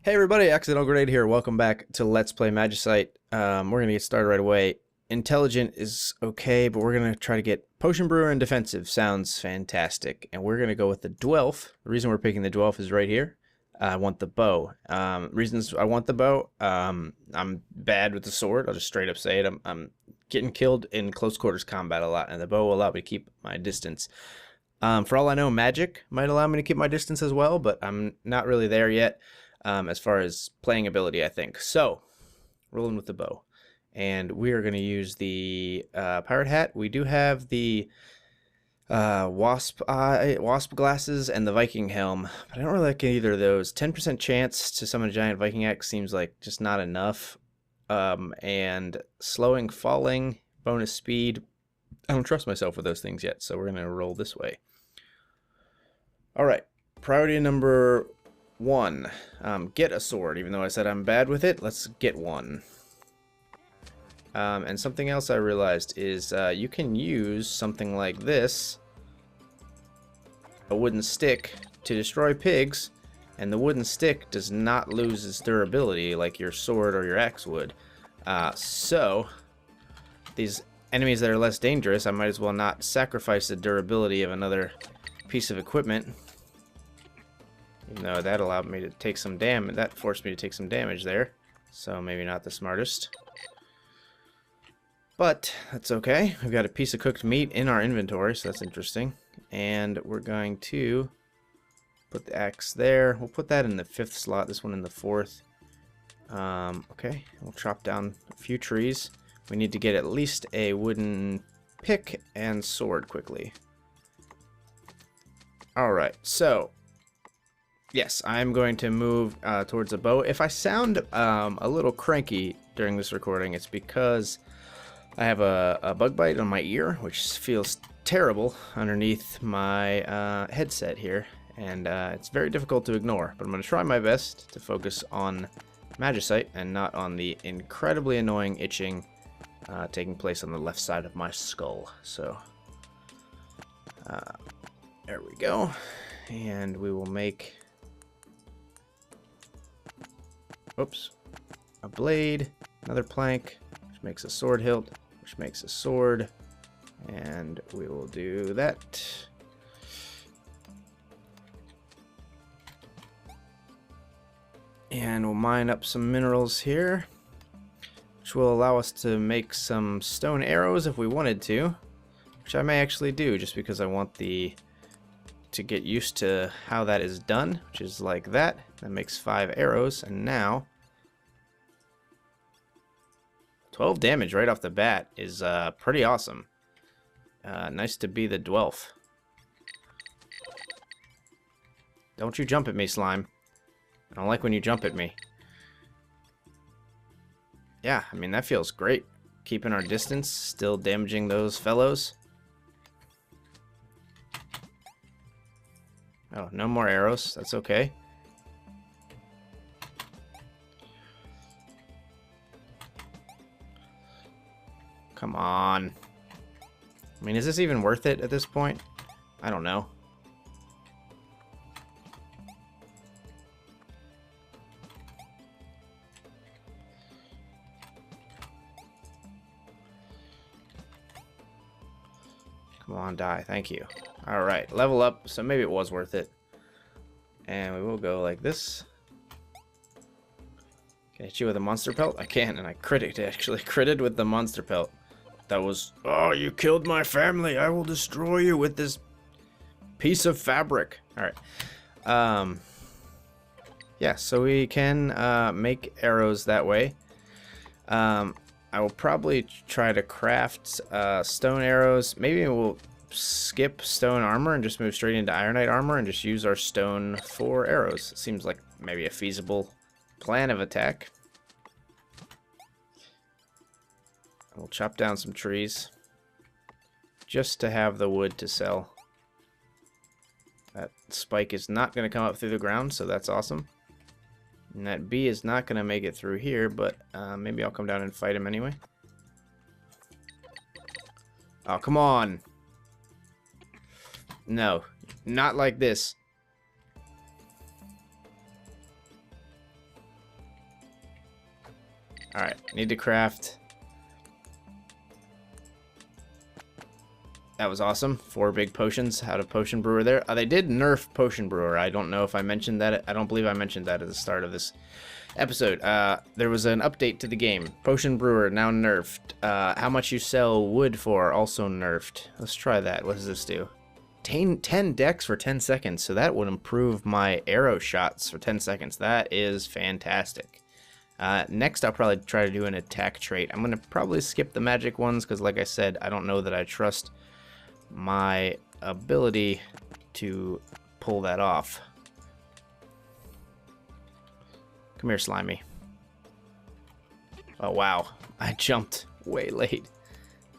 Hey everybody, AccidentalGrenade here. Welcome back to Let's Play Magicite. We're going to get started right away. Intelligent is okay, but we're going to try to get Potion Brewer and Defensive. Sounds fantastic. And we're going to go with the Dwelf. The reason we're picking the Dwelf is right here. I want the bow. Reasons I want the bow, I'm bad with the sword. I'll just straight up say it. I'm getting killed in close quarters combat a lot, and the bow will allow me to keep my distance. For all I know, magic might allow me to keep my distance as well, but I'm not really there yet. As far as playing ability, I think. So, rolling with the bow. And we are going to use the pirate hat. We do have the wasp glasses and the Viking helm, but I don't really like either of those. 10% chance to summon a giant Viking axe seems like just not enough. And slowing, falling, bonus speed. I don't trust myself with those things yet, so we're going to roll this way. Alright, priority number 1, get a sword. Even though I said I'm bad with it, let's get one. And something else I realized is you can use something like this, a wooden stick, to destroy pigs, and the wooden stick does not lose its durability like your sword or your axe would. So, these enemies that are less dangerous, I might as well not sacrifice the durability of another piece of equipment. Even though that allowed me to take some damage, that forced me to take some damage there. So maybe not the smartest. But that's okay. We've got a piece of cooked meat in our inventory, so that's interesting. And we're going to put the axe there. We'll put that in the 5th slot, this one in the 4th. Okay, we'll chop down a few trees. We need to get at least a wooden pick and sword quickly. Alright, so yes, I'm going to move towards a bow. If I sound a little cranky during this recording, it's because I have a bug bite on my ear, which feels terrible underneath my headset here, and it's very difficult to ignore. But I'm going to try my best to focus on Magicite and not on the incredibly annoying itching taking place on the left side of my skull. So, there we go. And we will make... Oops. A blade, another plank, which makes a sword hilt, which makes a sword, and we will do that. And we'll mine up some minerals here, which will allow us to make some stone arrows if we wanted to, which I may actually do just because I want to get used to how that is done, which is like that. That makes 5 arrows, and now 12 damage right off the bat is pretty awesome. Nice to be the Dwelf. Don't you jump at me, slime. I don't like when you jump at me. Yeah, I mean, that feels great. Keeping our distance, still damaging those fellows. Oh, no more arrows. That's okay. Come on. I mean, is this even worth it at this point? I don't know. Come on, die. Thank you. Alright, level up, so maybe it was worth it. And we will go like this. Can I hit you with a monster pelt? I can, and I critted, actually. Critted with the monster pelt. That was, oh, you killed my family. I will destroy you with this piece of fabric. Alright. Yeah, so we can make arrows that way. I will probably try to craft stone arrows. Maybe we'll skip stone armor and just move straight into ironite armor and just use our stone for arrows. It seems like maybe a feasible plan of attack. We'll chop down some trees just to have the wood to sell. That spike is not going to come up through the ground, so that's awesome. And that bee is not going to make it through here, but maybe I'll come down and fight him anyway. Oh, come on. No, not like this. Alright, need to craft. That was awesome. 4 big potions out of Potion Brewer there. They did nerf Potion Brewer. I don't know if I mentioned that. I don't believe I mentioned that at the start of this episode. There was an update to the game. Potion Brewer now nerfed. How much you sell wood for also nerfed. Let's try that. What does this do? 10 dex for 10 seconds. So that would improve my arrow shots for 10 seconds. That is fantastic. Next, I'll probably try to do an attack trait. I'm going to probably skip the magic ones because, like I said, I don't know that I trust my ability to pull that off. Come here, Slimy. Oh, wow. I jumped way late.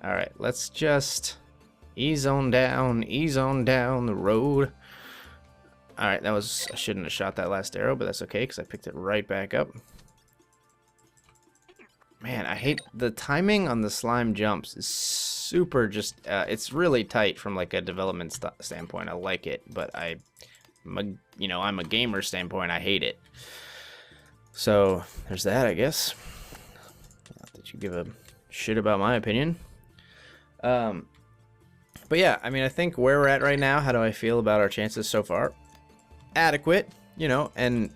Alright, let's just ease on down the road. Alright, I shouldn't have shot that last arrow, but that's okay, because I picked it right back up. Man, I hate the timing on the slime jumps is super just, it's really tight from like a development standpoint. I like it, but I'm a gamer standpoint, I hate it. So, there's that, I guess. Not that you give a shit about my opinion. But yeah, I mean, I think where we're at right now, how do I feel about our chances so far? Adequate, and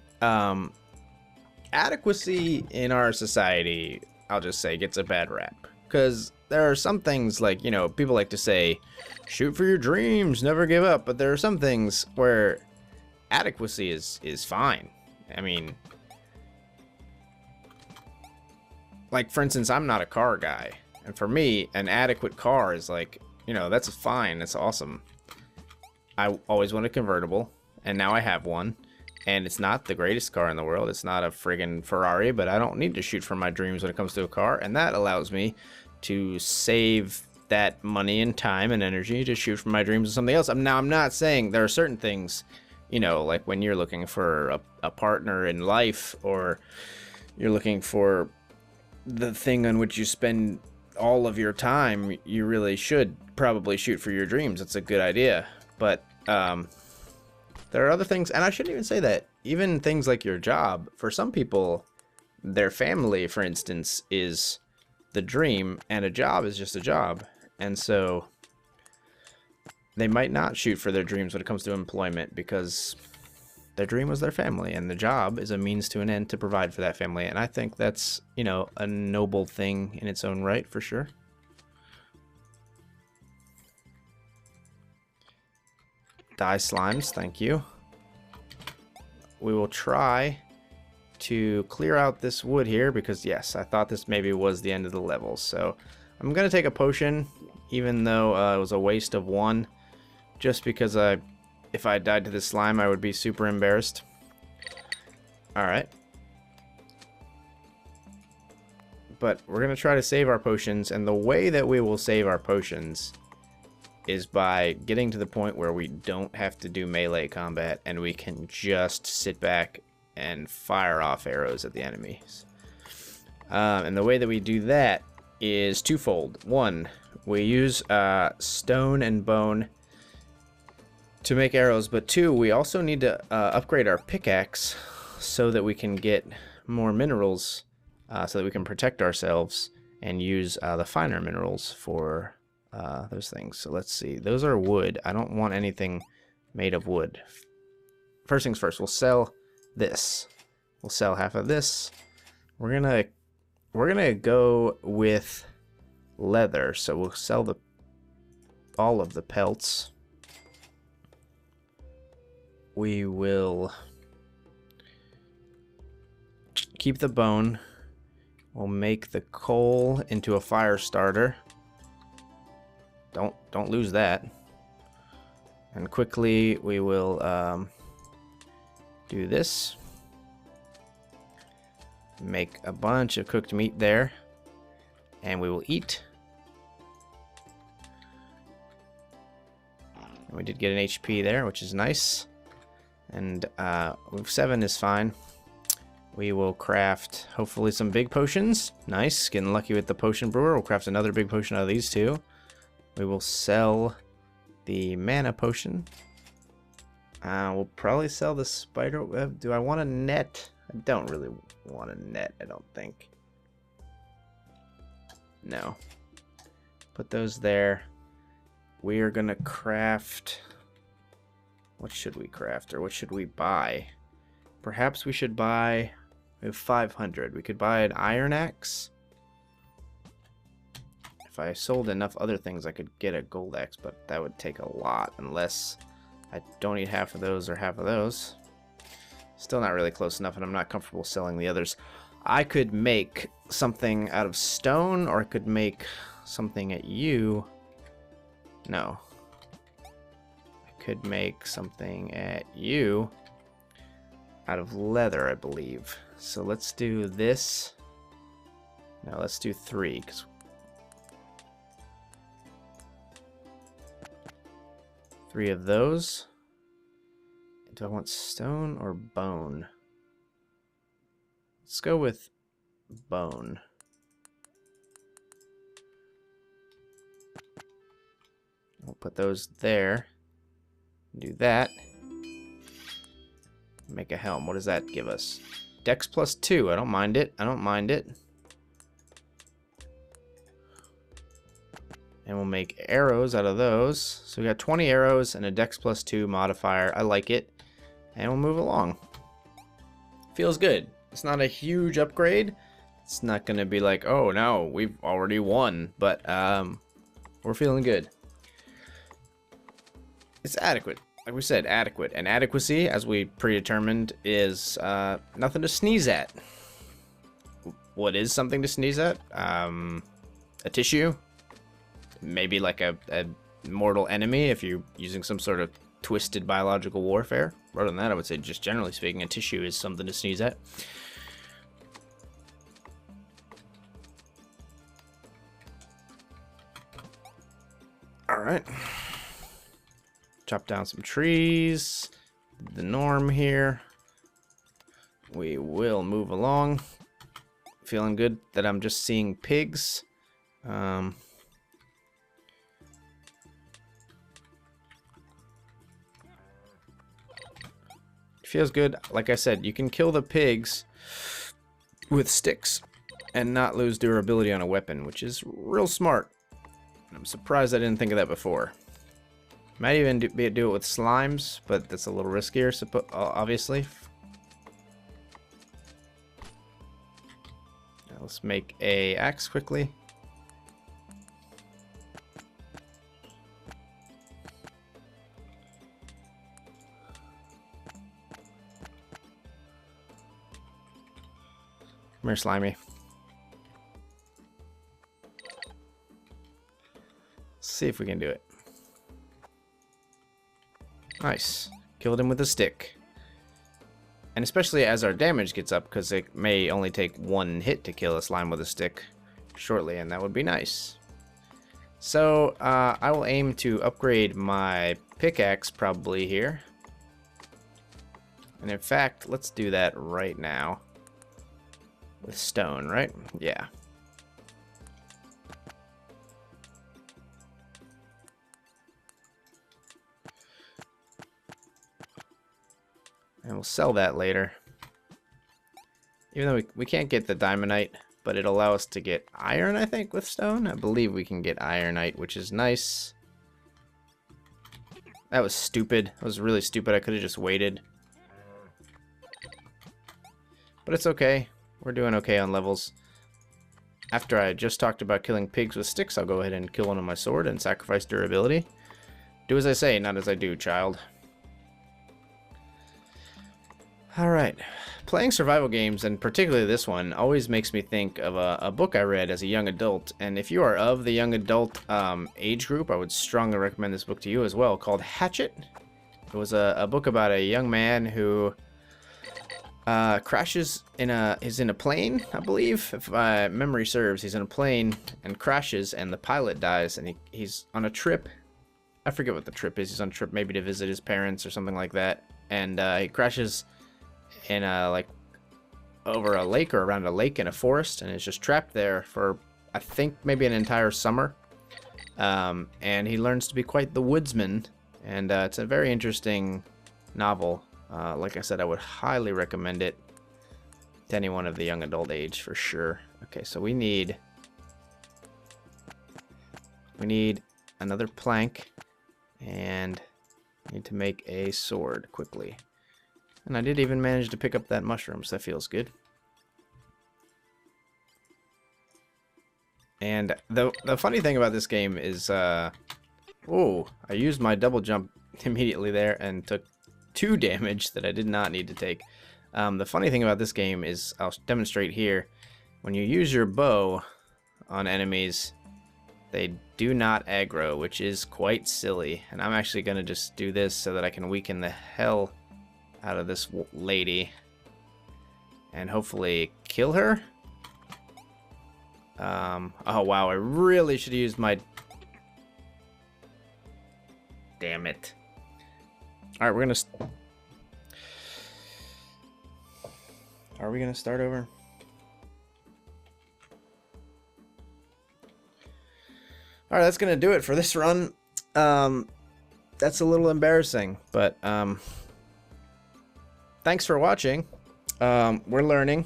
adequacy in our society, I'll just say, gets a bad rap. Because there are some things like, people like to say, shoot for your dreams, never give up. But there are some things where adequacy is fine. I mean, like, for instance, I'm not a car guy. And for me, an adequate car is like, that's fine. That's awesome. I always wanted a convertible, and now I have one. And it's not the greatest car in the world. It's not a friggin' Ferrari, but I don't need to shoot for my dreams when it comes to a car. And that allows me to save that money and time and energy to shoot for my dreams with something else. Now, I'm not saying there are certain things, like when you're looking for a partner in life, or you're looking for the thing on which you spend all of your time, you really should probably shoot for your dreams. It's a good idea. But, there are other things, and I shouldn't even say that. Even things like your job, for some people, their family, for instance, is the dream, and a job is just a job. And so they might not shoot for their dreams when it comes to employment, because their dream was their family, and the job is a means to an end to provide for that family. And I think that's, a noble thing in its own right, for sure. Die slimes, thank you. We will try to clear out this wood here because, yes, I thought this maybe was the end of the level. So I'm going to take a potion, even though it was a waste of one, just because if I died to this slime, I would be super embarrassed. Alright. But we're going to try to save our potions, and the way that we will save our potions is by getting to the point where we don't have to do melee combat and we can just sit back and fire off arrows at the enemies. And the way that we do that is twofold. One, we use stone and bone to make arrows, but two, we also need to upgrade our pickaxe so that we can get more minerals, so that we can protect ourselves and use the finer minerals for those things. So let's see. Those are wood. I don't want anything made of wood. First things first, we'll sell this. We'll sell half of this. We're gonna go with leather. So we'll sell all of the pelts. We will keep the bone. We'll make the coal into a fire starter. Don't lose that. And quickly we will do this. Make a bunch of cooked meat there. And we will eat. And we did get an HP there, which is nice. And 7 is fine. We will craft hopefully some big potions. Nice, getting lucky with the potion brewer. We'll craft another big potion out of these two. We will sell the mana potion. We'll probably sell the spider web. Do I want a net? I don't really want a net, I don't think. No. Put those there. We are gonna craft... What should we craft, or what should we buy? Perhaps we should buy... We have 500. We could buy an iron axe. If I sold enough other things, I could get a gold axe, but that would take a lot, unless I don't need half of those or half of those. Still not really close enough, and I'm not comfortable selling the others. I could make something out of stone, or I could make something at you. No. I could make something at you out of leather, I believe. So let's do this. No, let's do 3, because... Three of those. Do I want stone or bone? Let's go with bone. We'll put those there. Do that. Make a helm. What does that give us? Dex +2. I don't mind it. I don't mind it. And we'll make arrows out of those. So we got 20 arrows and a Dex +2 modifier. I like it. And we'll move along. Feels good. It's not a huge upgrade. It's not going to be like, oh no, we've already won. But we're feeling good. It's adequate. Like we said, adequate. And adequacy, as we predetermined, is nothing to sneeze at. What is something to sneeze at? A tissue? Maybe like a mortal enemy if you're using some sort of twisted biological warfare. Rather than that, I would say just generally speaking, a tissue is something to sneeze at. Alright. Chop down some trees. The norm here. We will move along. Feeling good that I'm just seeing pigs. Feels good. Like I said, you can kill the pigs with sticks and not lose durability on a weapon, which is real smart. I'm surprised I didn't think of that before. Might even do it with slimes, but that's a little riskier, obviously. Now let's make a axe quickly. Come here, Slimy. Let's see if we can do it. Nice. Killed him with a stick. And especially as our damage gets up, because it may only take 1 hit to kill a slime with a stick shortly, and that would be nice. So, I will aim to upgrade my pickaxe probably here. And in fact, let's do that right now. With stone, right? Yeah. And we'll sell that later. Even though we can't get the diamondite, but it'll allow us to get iron, I think, with stone. I believe we can get ironite, which is nice. That was stupid. That was really stupid. I could have just waited. But it's okay. We're doing okay on levels. After I just talked about killing pigs with sticks, I'll go ahead and kill one with my sword and sacrifice durability. Do as I say, not as I do, child. Alright. Playing survival games, and particularly this one, always makes me think of a book I read as a young adult. And if you are of the young adult age group, I would strongly recommend this book to you as well, called Hatchet. It was a book about a young man who crashes is in a plane, I believe. If my memory serves, he's in a plane and crashes, and the pilot dies, and he's on a trip. I forget what the trip is. He's on a trip maybe to visit his parents or something like that. And he crashes in like over a lake or around a lake in a forest, and is just trapped there for, I think, maybe an entire summer. And he learns to be quite the woodsman, and it's a very interesting novel. Like I said, I would highly recommend it to anyone of the young adult age for sure. Okay, so we need We need another plank, and need to make a sword quickly. And I did even manage to pick up that mushroom, so that feels good. And the funny thing about this game is, oh, I used my double jump immediately there and took 2 damage that I did not need to take. The funny thing about this game is, I'll demonstrate here, when you use your bow on enemies, they do not aggro, which is quite silly. And I'm actually going to just do this so that I can weaken the hell out of this lady and hopefully kill her. Oh wow, I really should have used my... Damn it. Alright, we're gonna... Are we gonna start over? Alright, that's gonna do it for this run. That's a little embarrassing, but thanks for watching. We're learning.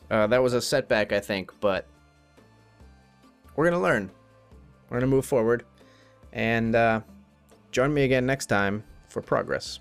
That was a setback, I think, but we're gonna learn. We're gonna move forward, and join me again next time for progress.